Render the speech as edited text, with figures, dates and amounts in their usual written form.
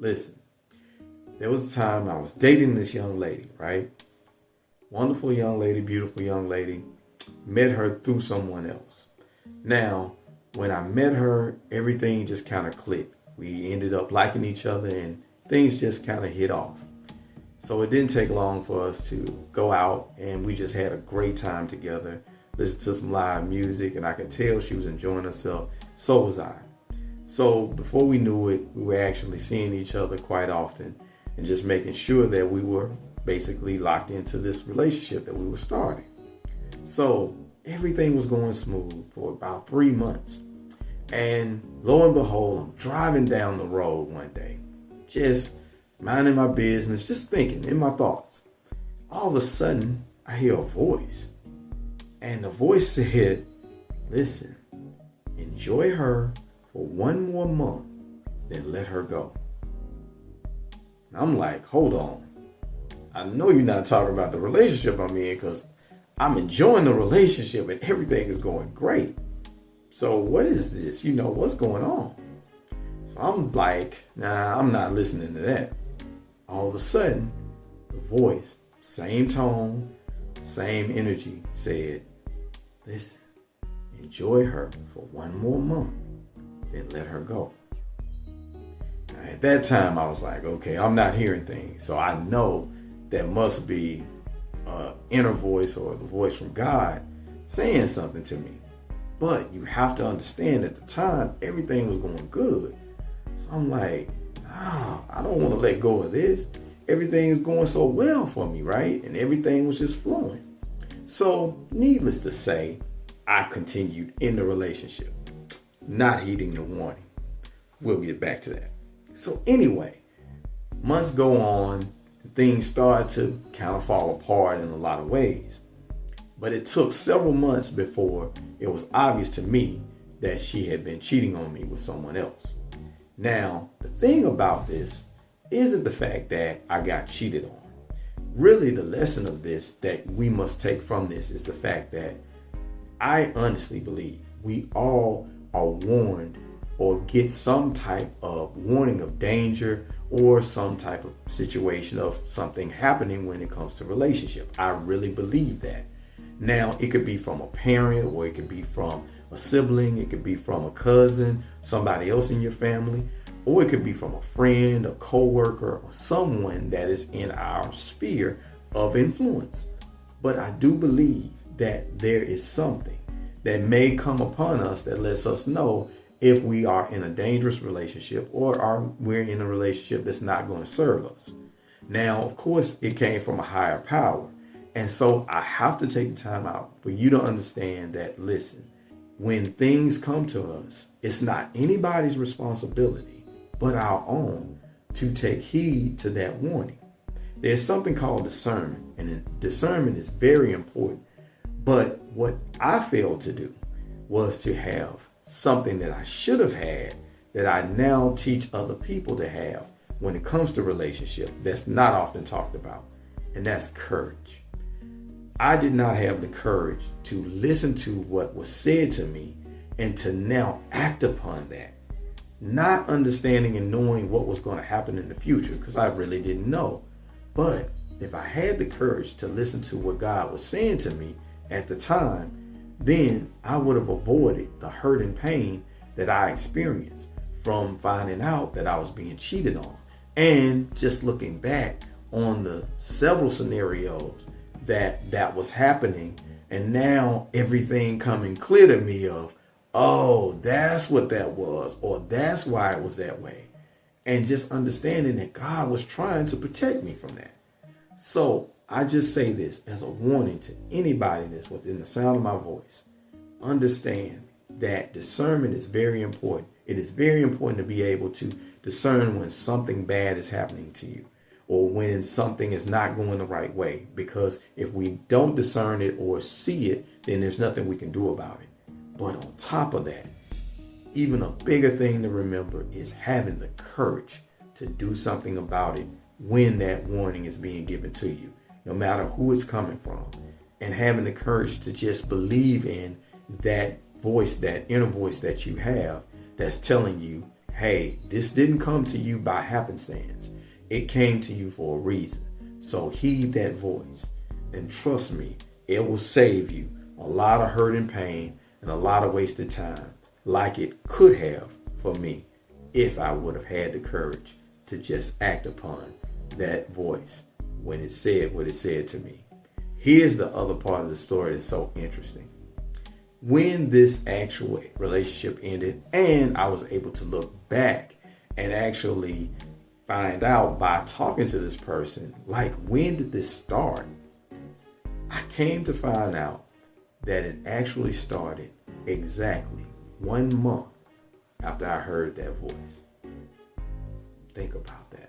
Listen, there was a time I was dating this young lady, right? Wonderful young lady, beautiful young lady. Met her through someone else. Now, when I met her, everything just kind of clicked. We ended up liking each other and things just kind of hit off. So it didn't take long for us to go out and we just had a great time together, listened to some live music, and I could tell she was enjoying herself. So was I. So before we knew it, we were actually seeing each other quite often and just making sure that we were basically locked into this relationship that we were starting. So everything was going smooth for about 3 months. And lo and behold, I'm driving down the road one day, just minding my business, just thinking in my thoughts. All of a sudden, I hear a voice. And the voice said, listen, enjoy her for 1 more month, then let her go. And I'm like, hold on. I know you're not talking about the relationship I'm in, because I'm enjoying the relationship and everything is going great. So what is this? What's going on? So I'm like, nah, I'm not listening to that. All of a sudden, the voice, same tone, same energy, said, listen, enjoy her for 1 more month, then let her go. Now, at that time, I was like, okay, I'm not hearing things. So I know that must be an inner voice or the voice from God saying something to me. But you have to understand, at the time, everything was going good. So I'm like, I don't want to let go of this. Everything is going so well for me, right? And everything was just flowing. So needless to say, I continued in the relationship, not heeding the warning. We'll get back to that. So anyway, months go on, and things start to kind of fall apart in a lot of ways. But it took several months before it was obvious to me that she had been cheating on me with someone else. Now, the thing about this isn't the fact that I got cheated on. Really, the lesson of this that we must take from this is the fact that I honestly believe we all are warned or get some type of warning of danger or some type of situation of something happening when it comes to relationship. I really believe that. Now, it could be from a parent, or it could be from a sibling, it could be from a cousin, somebody else in your family, or it could be from a friend, a coworker, or someone that is in our sphere of influence. But I do believe that there is something that may come upon us that lets us know if we are in a dangerous relationship or we're in a relationship that's not going to serve us. Now, of course, it came from a higher power. And so I have to take the time out for you to understand that, listen, when things come to us, it's not anybody's responsibility but our own to take heed to that warning. There's something called discernment, and discernment is very important. But what I failed to do was to have something that I should have had that I now teach other people to have when it comes to relationship that's not often talked about, and that's courage. I did not have the courage to listen to what was said to me and to now act upon that, not understanding and knowing what was going to happen in the future, because I really didn't know. But if I had the courage to listen to what God was saying to me at the time, then I would have avoided the hurt and pain that I experienced from finding out that I was being cheated on. And just looking back on the several scenarios that was happening, and now everything coming clear to me of, oh, that's what that was, or that's why it was that way. And just understanding that God was trying to protect me from that. So I just say this as a warning to anybody that's within the sound of my voice. Understand that discernment is very important. It is very important to be able to discern when something bad is happening to you, or when something is not going the right way. Because if we don't discern it or see it, then there's nothing we can do about it. But on top of that, even a bigger thing to remember is having the courage to do something about it when that warning is being given to you, no matter who it's coming from, and having the courage to just believe in that voice, that inner voice that you have that's telling you, hey, this didn't come to you by happenstance. It came to you for a reason. So heed that voice. And trust me, it will save you a lot of hurt and pain and a lot of wasted time, like it could have for me if I would have had the courage to just act upon that voice when it said what it said to me. Here's the other part of the story that's so interesting. When this actual relationship ended and I was able to look back and actually find out by talking to this person, like, when did this start? I came to find out that it actually started exactly 1 month after I heard that voice. Think about that.